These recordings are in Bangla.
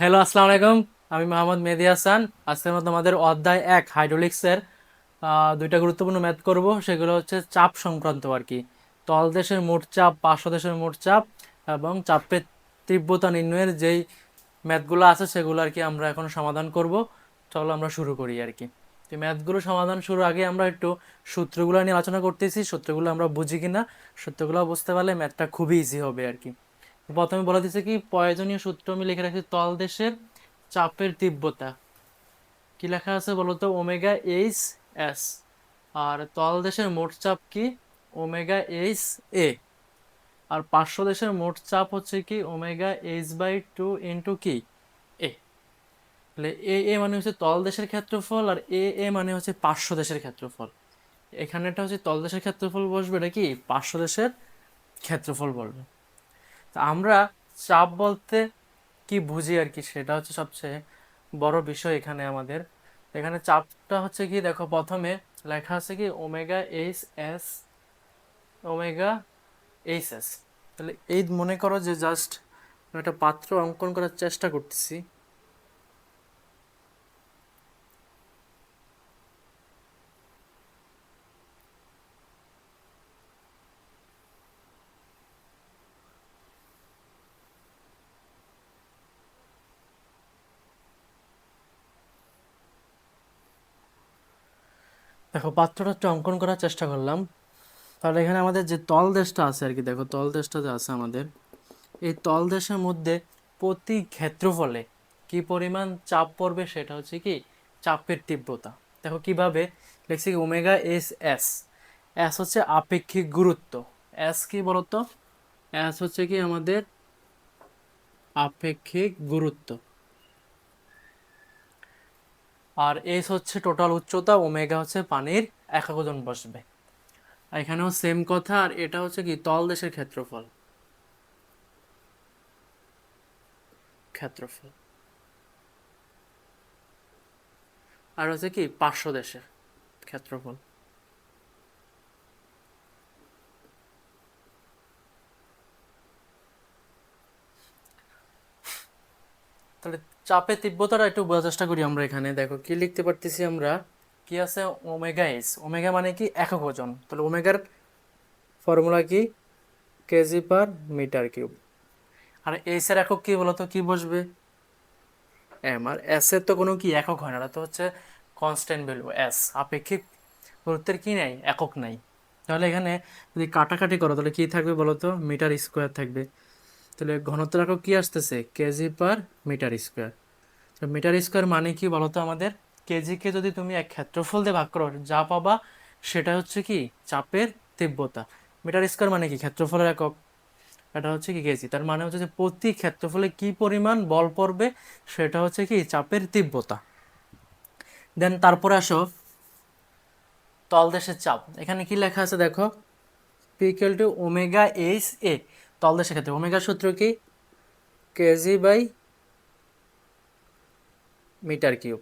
হ্যালো, আসসালামু আলাইকুম। আমি মোহাম্মদ মেহেদী হাসান। আজকের মতো আমাদের অধ্যায় 1 হাইড্রোলিক্সের দুইটা গুরুত্বপূর্ণ ম্যাথ করব। সেগুলো হচ্ছে চাপ সংক্রান্ত আর কি। তলদেশের মোট চাপ, পার্শ্বদেশের মোট চাপ এবং চাপের তীব্রতা নির্ণয়ের যেই ম্যাথগুলো আছে সেগুলো আর কি আমরা এখন সমাধান করব। চলো আমরা শুরু করি আর কি। তো ম্যাথগুলো সমাধান শুরু আগে আমরা একটু সূত্রগুলো নিয়ে আলোচনা করতেছি। সূত্রগুলো আমরা বুঝি কিনা, সূত্রগুলো বুঝতে পারলে ম্যাথটা খুবই ইজি হবে আর কি। প্রথমে বলা দিচ্ছে কি প্রয়োজনীয় সূত্র আমি লিখে রাখছি তলদেশের চাপের তীব্রতা। কি লেখা আছে বলতো? Omega H S. আর তলদেশের মোট চাপ কি? ওমেগা এইচ এ। আর পার্শ্বদেশের মোট চাপ হচ্ছে কি omega H by two into কি এ। তাহলে এ এ মানে হচ্ছে তলদেশের ক্ষেত্রফল, আর এ এ মানে হচ্ছে পার্শ্বদেশের ক্ষেত্রফল। এখানে এটা হচ্ছে তলদেশের ক্ষেত্রফল বসবে, এটা কি পার্শ্বদেশের ক্ষেত্রফল বলবে। তা আমরা চাপ বলতে কি বুঝি আর কি, সেটা হচ্ছে সবচেয়ে বড় বিষয় এখানে আমাদের। এখানে চাপটা হচ্ছে কি, দেখো প্রথমে লেখা আছে কি omega H S, omega H S. তাহলে এই মনে করো যে জাস্ট একটা পাত্র অঙ্কন করার চেষ্টা করতেছি। দেখো পাত্রটা একটু অঙ্কন করার চেষ্টা করলাম। তাহলে এখানে আমাদের যে তলদেশটা আছে আর কি, দেখো তলদেশটা যে আছে আমাদের, এই তলদেশের মধ্যে প্রতি ক্ষেত্রফলে কি পরিমাণ চাপ পড়বে সেটা হচ্ছে কি চাপের তীব্রতা। দেখো কিভাবে লিখছি, ওমেগা এস এস। এস হচ্ছে আপেক্ষিক গুরুত্ব। এস কি বলতো? এস হচ্ছে কি আমাদের আপেক্ষিক গুরুত্ব। আর এস হচ্ছে টোটাল উচ্চতা, ওমেগা হচ্ছে পানির একক ওজন বসবে। আর এখানেও সেম কথা, আর এটা হচ্ছে কি তলদেশের ক্ষেত্রফল। ক্ষেত্রফল আর হচ্ছে কি পার্শ্বদেশের ক্ষেত্রফল। তাহলে চাপের তীব্রতাটা একটু বোঝার চেষ্টা করি আমরা। এখানে দেখো কি লিখতে পারতেছি আমরা, কি আছে ওমেগা এস। ওমেগা মানে কি একক ওজন। তাহলে ওমেগার ফর্মুলা কি কেজি পার মিটার কিউব। আর এস এর একক কি বলতো, কি বসবে? এম। আর এস এর তো কোনো কি একক হয় না, এটা তো হচ্ছে কনস্ট্যান্ট ভ্যালু। এস আপেক্ষিক গুরুত্বের কি নাই, একক নাই। তাহলে এখানে যদি কাটাকাটি করো তাহলে কি থাকবে বলতো? মিটার স্কোয়ার থাকবে। তাহলে ঘনত্বের একক কি আসতেছে? KG per metre square. তো মিটার স্কোয়ার মানে কি বলতো আমাদের? কেজিকে যদি তুমি এক ক্ষেত্রফল দিয়ে ভাগ করো, যা পাবা সেটা হচ্ছে কি চাপের তীব্রতা। মিটার স্কোয়ার মানে কি ক্ষেত্রফলের একক, এটা হচ্ছে কি কেজি। তার মানে হচ্ছে যে প্রতি ক্ষেত্রফলে কি পরিমাণ বল পড়বে সেটা হচ্ছে কি চাপের তীব্রতা। দেন তারপরে আসো তলদেশের চাপ। এখানে কি লেখা আছে দেখো, P equal to omega H A. তলদেশের ক্ষেত্রে ওমেগার সূত্র কি KG by metre cube.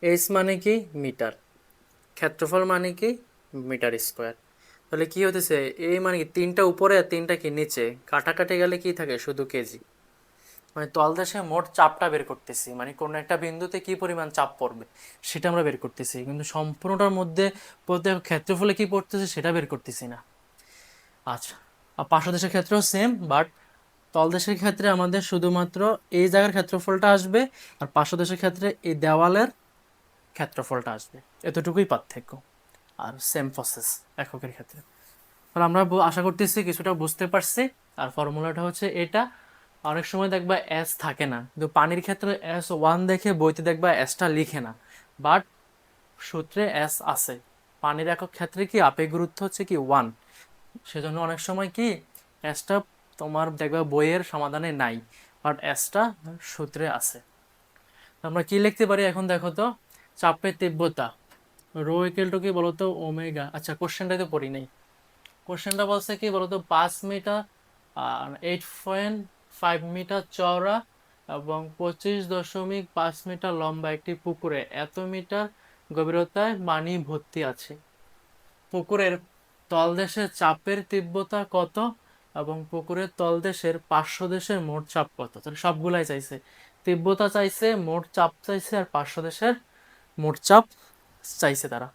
H মানে কি মিটার, ক্ষেত্রফল মানে কি মিটার স্কোয়ার। তাহলে কি হতেছে, এই মানে কি তিনটা উপরে আর তিনটা কি নিচে, কাটাকাটি গেলে কি থাকে শুধু কেজি। মানে তলদেশে মোট চাপটা বের করতেছি, মানে কোনো একটা বিন্দুতে কি পরিমাণ চাপ পড়বে সেটা আমরা বের করতেছি, কিন্তু সম্পূর্ণটার মধ্যে প্রত্যেক ক্ষেত্রফলে কি পড়তেছে সেটা বের করতেছি না। আচ্ছা, আর পার্শ্বদেশের ক্ষেত্রেও সেম, বাট তলদেশের ক্ষেত্রে আমাদের শুধুমাত্র এই জায়গার ক্ষেত্রফলটা আসবে, আর পার্শ্বদেশের ক্ষেত্রে এই দেওয়ালের ক্ষেত্রফলটা আসবে। এতটুকুই পার্থক্য। আর সেম প্রসেস এককের ক্ষেত্রে। তাহলে আমরা আশা করতেছি কিছুটা বুঝতে পারছি। আর ফর্মুলাটা হচ্ছে এটা। অনেক সময় দেখবা এস থাকে না, কিন্তু পানির ক্ষেত্রে এস ওয়ান দেখে বইতে দেখবা এসটা লিখে না, বাট সূত্রে এস আছে। পানির একক ক্ষেত্রে কি আপেক্ষিক গুরুত্ব হচ্ছে কি ওয়ান, সেজন্য অনেক সময় কি এসটা তোমার দেখবা বইয়ের সমাধানে নাই, বাট এসটা সূত্রে আছে। আমরা কি লিখতে পারি এখন দেখো তো? চাপের তীব্রতা রো ইকুয়াল টু কি বলতো ওমেগা। আচ্ছা, কোশ্চেনটাই তো পড়ি নাই। কোশ্চেনটা বলছে কি বলতো 5 মিটার, 8.5 মিটার চওড়া এবং 25.5 মিটার লম্বা একটি পুকুরে এত মিটার গভীরতায় পানি ভর্তি আছে। পুকুরের তলদেশের চাপের তীব্রতা কত এবং পুকুরের তলদেশের পার্শ্বদেশের মোট চাপ কত? তাহলে সবগুলাই চাইছে। তীব্রতা চাইছে, মোট চাপ চাইছে, আর পার্শ্বদেশের মোট চাপ চাইছে তারা।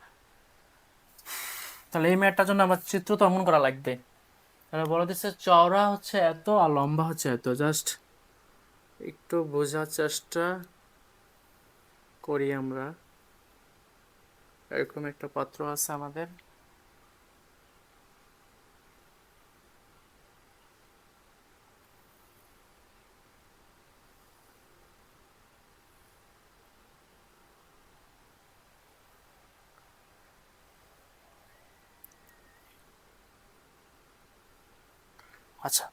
তাহলে এই ম্যাটটার জন্য আমার চিত্র তো অঙ্কন করা লাগবে। তাহলে বলে দিচ্ছে চওড়া হচ্ছে এত আর লম্বা হচ্ছে এত। জাস্ট একটু বোঝার চেষ্টা করি আমরা। এরকম একটা পাত্র আছে আমাদের। আচ্ছা,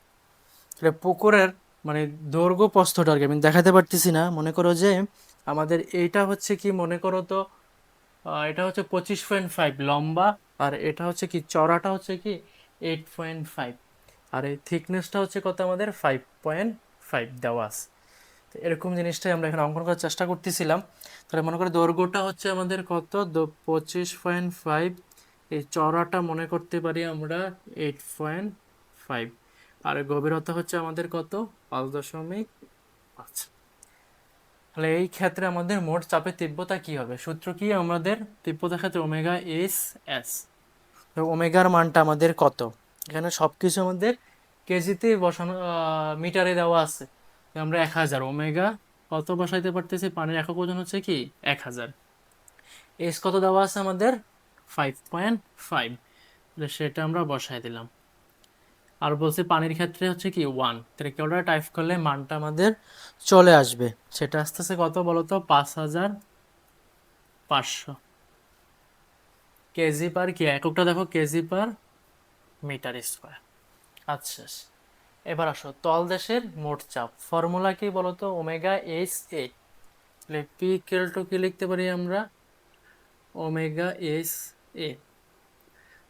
তাহলে পুকুরের মানে দৈর্ঘ্য প্রস্থটা আর কি আমি দেখাতে পারতেছি না। মনে করো যে আমাদের এইটা হচ্ছে কি, মনে করো তো এটা হচ্ছে 25.5 লম্বা, আর এটা হচ্ছে কি চওড়াটা হচ্ছে কি 8.5, আর এই থিকনেসটা হচ্ছে কত আমাদের 5.5 দেওয়া আছে। তো এরকম জিনিসটাই আমরা এখানে অঙ্কন করার চেষ্টা করতেছিলাম। তাহলে মনে করি দৈর্ঘ্যটা হচ্ছে আমাদের কত 25.5, এই চওড়াটা মনে করতে পারি আমরা 8.5, আর গভীরতা হচ্ছে আমাদের কত 5.5। তাহলে এই ক্ষেত্রে আমাদের মোট চাপের তীব্রতা কি হবে? সূত্র কি আমাদের তীব্রতার ক্ষেত্রে ওমেগা এস এস। তো ওমেগার মানটা আমাদের কত? এখানে সব কিছু আমাদের কেজিতে বসানো, মিটারে দেওয়া আছে। তো আমরা 1000 ওমেগা কত বসাইতে পারতেছি? পানির একক ওজন হচ্ছে কি 1000। এস কত দেওয়া আছে আমাদের 5.5, সেটা আমরা বসাই দিলাম। আর বলছে পানির ক্ষেত্রে হচ্ছে কি 1। তাহলে কেউটা টাইপ করলে মানটা আমাদের চলে আসবে। সেটা আসতেছে কত বলতো 5500 কেজি পার কি, এককটা দেখো কেজি পার মিটার স্কোয়ার। আচ্ছা, এবার আসো তলদেশের মোট চাপ। ফর্মুলা কি বলতো ওমেগা এইচ এ। তাহলে পি ইকুয়াল টু কি লিখতে পারি আমরা ওমেগা এইচ এ।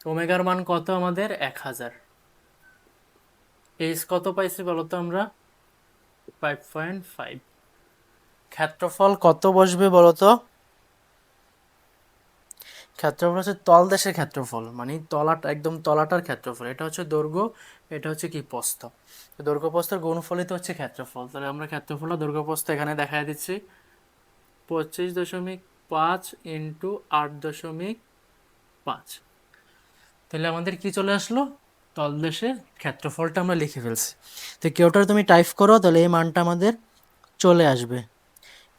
ওমেগার মান কত আমাদের 1000। এইচ কত পাইছি বলতো আমরা 5.5। ক্ষেত্রফল কত বসবে বলতো? ক্ষেত্রফল হচ্ছে তলদেশের ক্ষেত্রফল, মানে তলাটা একদম তলাটার ক্ষেত্রফল। এটা হচ্ছে দৈর্ঘ্য, এটা হচ্ছে কি প্রস্থ। দৈর্ঘ্য প্রস্থের গুণফলই তো হচ্ছে ক্ষেত্রফল। তাহলে আমরা ক্ষেত্রফল আর দৈর্ঘ্য প্রস্থ এখানে দেখাই দিচ্ছি 25.5 ইন্টু 8.5। তাহলে আমাদের কি চলে আসলো তলদেশের ক্ষেত্রফলটা আমরা লিখে ফেলছি। তো কেউটা তুমি টাইপ করো, তাহলে এই মানটা আমাদের চলে আসবে।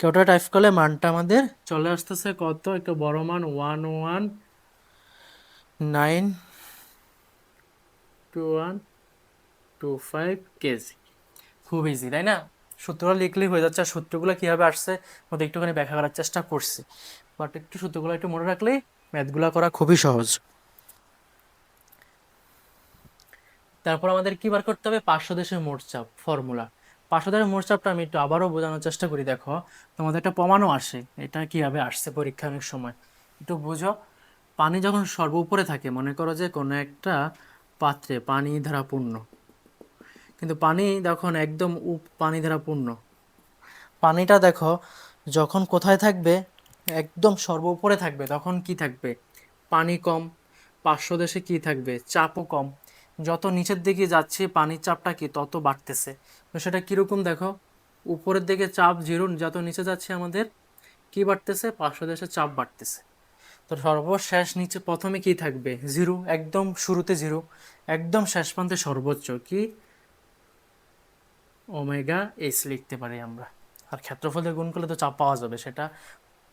কেউটা টাইপ করলে মানটা আমাদের চলে আসতেছে কত, একটু বড় মান 119125 কেজি। খুব ইজি তাই না? সূত্রগুলো লিখলেই হয়ে যাচ্ছে। আর সূত্রগুলো কীভাবে আসছে ওদের একটুখানি ব্যাখ্যা করার চেষ্টা করছি, বাট একটু সূত্রগুলো একটু মনে রাখলেই ম্যাথগুলো করা খুবই সহজ। তারপর আমাদের কি বার করতে হবে? পার্শ্বদেশের মোট চাপ ফর্মুলা। পার্শ্বদেশের মোট চাপটা আমি একটু আবারও বোঝানোর চেষ্টা করি। দেখো তোমাদের একটা প্রমাণও আসে, এটা কীভাবে আসছে পরীক্ষা অনেক সময় একটু বুঝো। পানি যখন সর্ব উপরে থাকে, মনে করো যে কোনো একটা পাত্রে পানি দ্বারা পূর্ণ, কিন্তু পানি যখন একদম পানি দ্বারা পূর্ণ, পানিটা দেখো যখন কোথায় থাকবে একদম সর্ব উপরে থাকবে, তখন কি থাকবে পানি কম, পার্শ্বদেশে কি থাকবে চাপও কম। যত নিচের দিকে যাচ্ছে পানির চাপটা কি তত বাড়তেছে। তো সেটা কীরকম দেখো, উপরের দিকে চাপ জিরো, যত নিচে যাচ্ছে আমাদের কি বাড়তেছে পার্শ্বদেশে চাপ বাড়তেছে। তো সর্বশেষ নিচে প্রথমে কি থাকবে জিরো, একদম শুরুতে জিরো, একদম শেষ প্রান্তে সর্বোচ্চ কি ওমেগা এইচ লিখতে পারি আমরা। আর ক্ষেত্রফল দিয়ে গুণ করলে তো চাপ পাওয়া যাবে, সেটা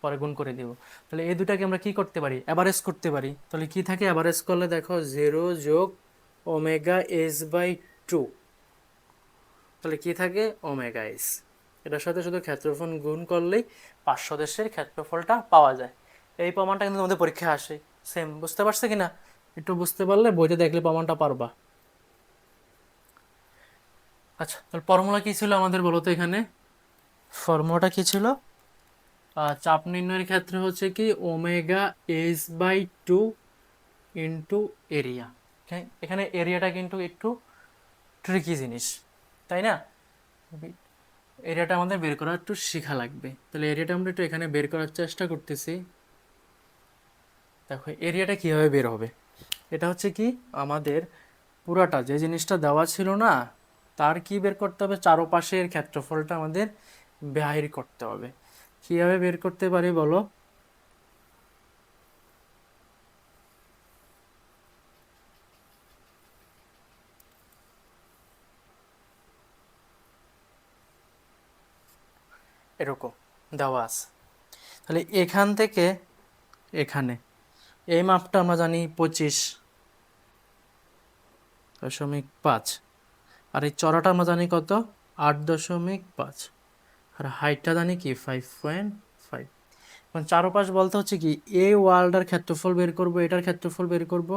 পরে গুণ করে দেব। তাহলে এই দুটাকে আমরা কি করতে পারি অ্যাভারেজ করতে পারি। তাহলে কি থাকে অ্যাভারেজ করলে দেখো 0 যোগ ওমেগা এইচ বাই 2, তাহলে কি থাকে ওমেগা এইচ। এটার সাথে শুধু ক্ষেত্রফল গুণ করলেই পার্শ্বদেশের ক্ষেত্রফলটা পাওয়া যায়। এই প্রমাণটা কিন্তু আমাদের পরীক্ষায় আসে। সেম বুঝতে পারছে কিনা? একটু বুঝতে পারলে বইতে দেখলে প্রমাণটা পারবা। আচ্ছা, তাহলে ফর্মুলা কি ছিল আমাদের বলো তো? এখানে ফর্মুলাটা কি ছিল? চাপ নির্ণয়ের ক্ষেত্রে হচ্ছে কি omega H by 2 into area. এখানে এরিয়াটা কিন্তু একটু ট্রিকি জিনিস, তাই না? এরিয়াটা আমাদের বের করা একটু শেখা লাগবে। তাহলে এরিয়াটা আমরা একটু এখানে বের করার চেষ্টা করতেছি। দেখো এরিয়াটা কীভাবে বের হবে, এটা হচ্ছে কি আমাদের পুরাটা যে জিনিসটা দেওয়া ছিল না, তার কি বের করতে হবে চারপাশের ক্ষেত্রফলটা আমাদের বের করতে হবে। কিভাবে বের করতে পারি বলো? এরকম দেওয়া আছে। তাহলে এখান থেকে এখানে এই মাপটা আমরা জানি 25.5, আর এই চড়াটা আমরা জানি কত, 8.5, আর হাইটটা জানি কি 5.5। এখন চারপাশ বলতে হচ্ছে কি, এই ওয়ালটার ক্ষেত্রফল বের করব, এটার ক্ষেত্রফল বের করব,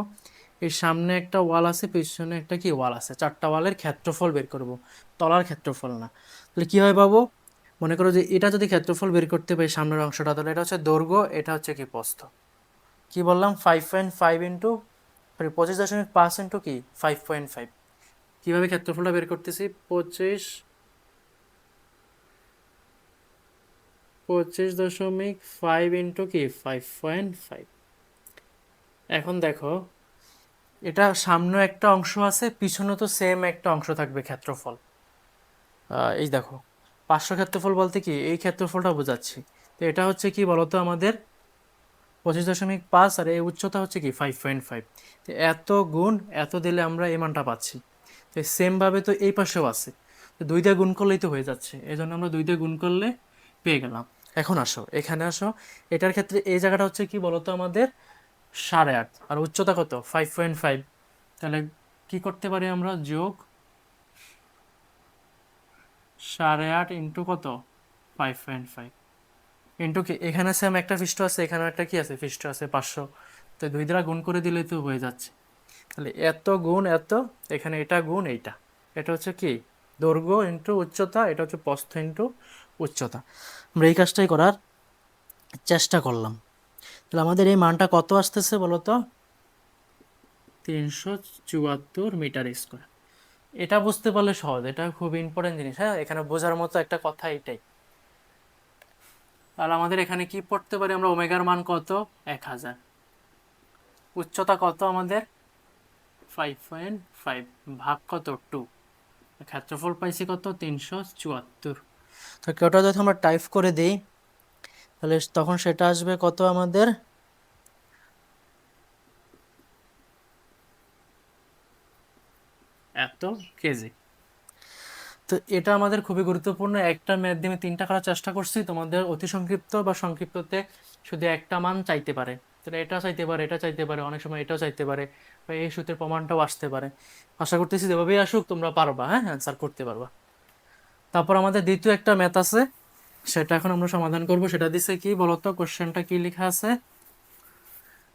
এর সামনে একটা ওয়াল আছে, পিছনে একটা কি ওয়াল আছে, চারটা ওয়ালের ক্ষেত্রফল বের করব, তলার ক্ষেত্রফল না। তাহলে কীভাবে পাবো? মনে করো যে এটা যদি ক্ষেত্রফল বের করতে পারি সামনের অংশটা, তাহলে এটা হচ্ছে দৈর্ঘ্য, এটা হচ্ছে কি প্রস্থ। কি বললাম? 5.5 ইন্টু 25.5 ইন্টু কি 5.5। কীভাবে ক্ষেত্রফলটা বের করতেছি? 25.5 ইন্টু কি 5.5। এখন দেখো, এটা সামনে একটা অংশ আছে, পিছনে তো সেম একটা অংশ থাকবে ক্ষেত্রফল। এই দেখো 500 ক্ষেত্রফল বলতে কি এই ক্ষেত্রফলটা বোঝাচ্ছি। তো এটা হচ্ছে কি বলতো আমাদের 25.5, আর এই উচ্চতা হচ্ছে কি 5.5। তো এত গুণ এত দিলে আমরা এই মানটা পাচ্ছি। তো সেমভাবে তো এই পাশেও আছে, তো 2 দিয়ে গুণ করলেই তো হয়ে যাচ্ছে, এই জন্য আমরা 2 দিয়ে গুণ করলে পেয়ে গেলাম। এখন আসো, এখানে আসো, এটার ক্ষেত্রে এই জায়গাটা হচ্ছে কি বলতো আমাদের 8.5, আর উচ্চতা কত 5.5। তাহলে কি করতে পারি আমরা? যোগ 8.5 ইন্টু কত 5.5 ইন্টু কি, এখানে সেম একটা পৃষ্ঠ আছে, এখানে একটা কি আছে পৃষ্ঠ আছে 500, তো 2 দ্বারা গুণ করে দিলেই তো হয়ে যাচ্ছে। তাহলে এত গুণ এত, এখানে এটা গুণ এইটা, এটা হচ্ছে কি দৈর্ঘ্য ইন্টু উচ্চতা, এটা হচ্ছে প্রস্থ ইন্টু উচ্চতা। আমরা এই কাজটাই করার চেষ্টা করলাম। তাহলে আমাদের এই মানটা কত আসতেছে বলো তো? 374 মিটার স্কোয়ার। এটা বুঝতে পারলে সহজ, এটা খুব ইম্পর্টেন্ট জিনিস। হ্যাঁ, এখানে বোঝার মতো একটা কথা এটাই। তাহলে আমাদের এখানে কি পড়তে পারি আমরা? ওমেগার মান কত? 1000। উচ্চতা কত আমাদের? 5.5 ভাগ কত 2, ক্ষেত্রফল পাইছি কত 374। তো কেউটা যদি আমরা টাইপ করে দিই, তাহলে তখন সেটা আসবে কত আমাদের? এত কেজি। তো এটা আমাদের খুবই গুরুত্বপূর্ণ। একটা মাধ্যমে 3টা করার চেষ্টা করছি, তোমাদের অতি সংক্ষিপ্ত বা সংক্ষিপ্ততে শুধু একটা মান চাইতে পারে, তাহলে এটা চাইতে পারে, এটা চাইতে পারে, অনেক সময় এটাও চাইতে পারে, বা এই সূত্রের প্রমাণটাও আসতে পারে। আশা করতেছি যেভাবেই আসুক তোমরা পারবা, হ্যাঁ অ্যান্সার করতে পারবা। তারপর আমাদের দ্বিতীয় একটা ম্যাথ আছে, সেটা এখন আমরা সমাধান করব। সেটা দিছে কি বলতো, কোশ্চেনটা কি লেখা আছে?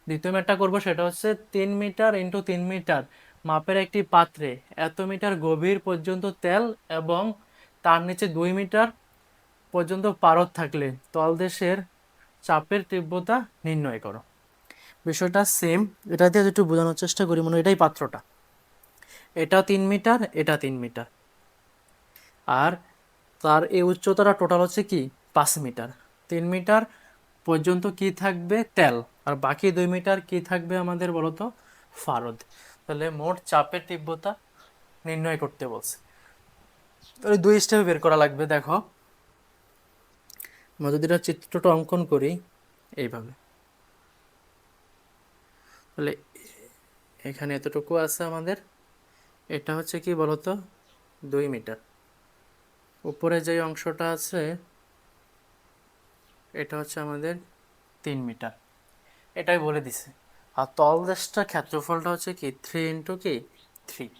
দ্বিতীয় ম্যাথটা করবো, সেটা হচ্ছে 3 মিটার ইন্টু 3 মিটার মাপের একটি পাত্রে এত মিটার গভীর পর্যন্ত তেল এবং তার নিচে 2 মিটার পর্যন্ত পারদ থাকলে তলদেশের চাপের তীব্রতা নির্ণয় করো। বিষয়টা সেম, এটা দিয়ে একটু বোঝানোর চেষ্টা করি। মনে হয় এটাই পাত্রটা, এটা 3 মিটার, এটা 3 মিটার, আর তার এই উচ্চতাটা টোটাল হচ্ছে কি 5 মিটার। 3 মিটার পর্যন্ত কি থাকবে? তেল। আর বাকি 2 মিটার কি থাকবে আমাদের বলতো? ফারদ। তাহলে মোট চাপের তীব্রতা নির্ণয় করতে বলছে। তাহলে 2 স্টেপে বের করা লাগবে। দেখো, আমরা যদি এটা চিত্রটা অঙ্কন করি এইভাবে, তাহলে এখানে এতটুকু আছে আমাদের, এটা হচ্ছে কি বলতো 2 মিটার। উপরে যে অংশটা আছে এটা হচ্ছে আমাদের 3 মিটার, এটাই বলে দিছে। আর তলদেশটার ক্ষেত্রফলটা হচ্ছে কি 3 ইন্টু কি 3।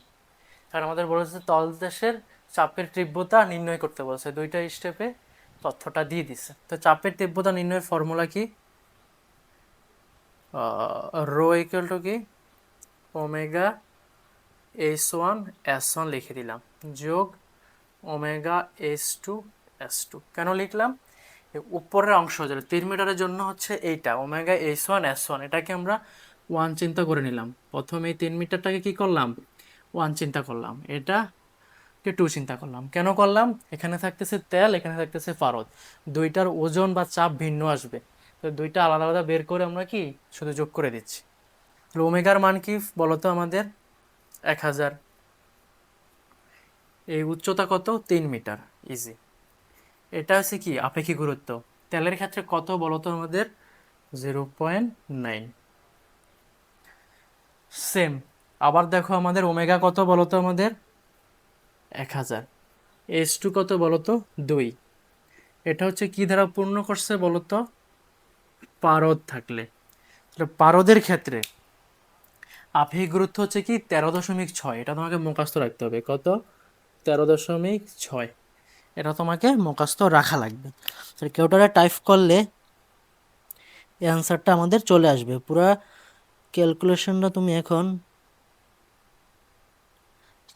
কারণ আমাদের বলেছে তলদেশের চাপের তীব্রতা নির্ণয় করতে বলেছে, 2টা স্টেপে তথ্যটা দিয়ে দিছে। তো চাপের তীব্রতা নির্ণয়ের ফর্মুলা কি? রো ইকুয়াল টু কি ওমেগা S1 লিখে দিলাম, যোগ ওমেগা S2। কেন লিখলাম? উপরের অংশ যেটা 3 মিটারের জন্য হচ্ছে এইটা ওমেগা S1, এটাকে আমরা 1 চিন্তা করে নিলাম। প্রথমে এই 3 মিটারটাকে কি করলাম? 1 চিন্তা করলাম, এটাকে 2 চিন্তা করলাম। কেন করলাম? এখানে থাকতেছে তেল, এখানে থাকতেছে পারদ, দুইটার ওজন বা চাপ ভিন্ন আসবে, তো দুইটা আলাদা আলাদা বের করে আমরা কি শুধু যোগ করে দিচ্ছি। ওমেগার মান কি বলতো আমাদের? 1000। এই উচ্চতা কত? 3 মিটার। ইজি। এটা হচ্ছে কি আপেক্ষিক গুরুত্ব। তেলের ক্ষেত্রে কত বলতো আমাদের? 0.9। সেম। আবার দেখো আমাদের ওমেগা কত বলতো আমাদের? 1000। H2 কত বলতো? 2। এটা হচ্ছে কি দ্বারা পূর্ণ করছে বলতো? পারদ থাকলে। তাহলে পারদের ক্ষেত্রে আপেক্ষিক গুরুত্ব হচ্ছে কি 13.6। এটা তোমাকে মুখস্থ রাখতে হবে। কত? 13.6। এটা তোমাকে মুখস্থ রাখা লাগবে। তাহলে কেউটারে টাইপ করলে এই অ্যান্সারটা আমাদের চলে আসবে। পুরা ক্যালকুলেশনটা তুমি এখন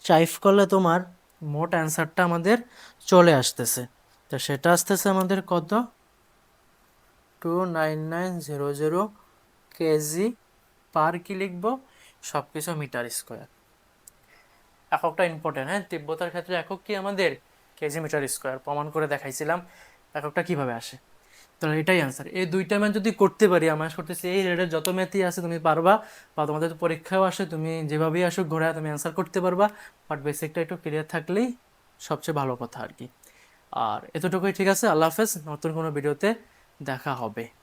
টাইপ করলে তোমার মোট অ্যান্সারটা আমাদের চলে আসতেছে। তো সেটা আসতেছে আমাদের কত? 29900 কেজি পার কি লিখবো? সব কিছু মিটার স্কোয়ার। এককটা ইম্পর্টেন্ট, হ্যাঁ। তিব্বতার ক্ষেত্রে একক কি আমাদের? KG metre square. প্রমাণ করে দেখাইছিলাম এককটা কিভাবে আসে। তাহলে এটাই অ্যান্সার। এই দুইটা ম্যাথ যদি করতে পারি, আমার করতেছি এই রেটের যত ম্যাথই আছে তুমি পারবা, বা তোমাদের তো পরীক্ষাও আসে, তুমি যেভাবেই আসুক ঘোরা তুমি অ্যান্সার করতে পারবা। বাট বেসিকটা একটু ক্লিয়ার থাকলেই সবচেয়ে ভালো কথা আর কি। আর এতটুকুই ঠিক আছে। আল্লাহ হাফেজ। নতুন কোনো ভিডিওতে দেখা হবে।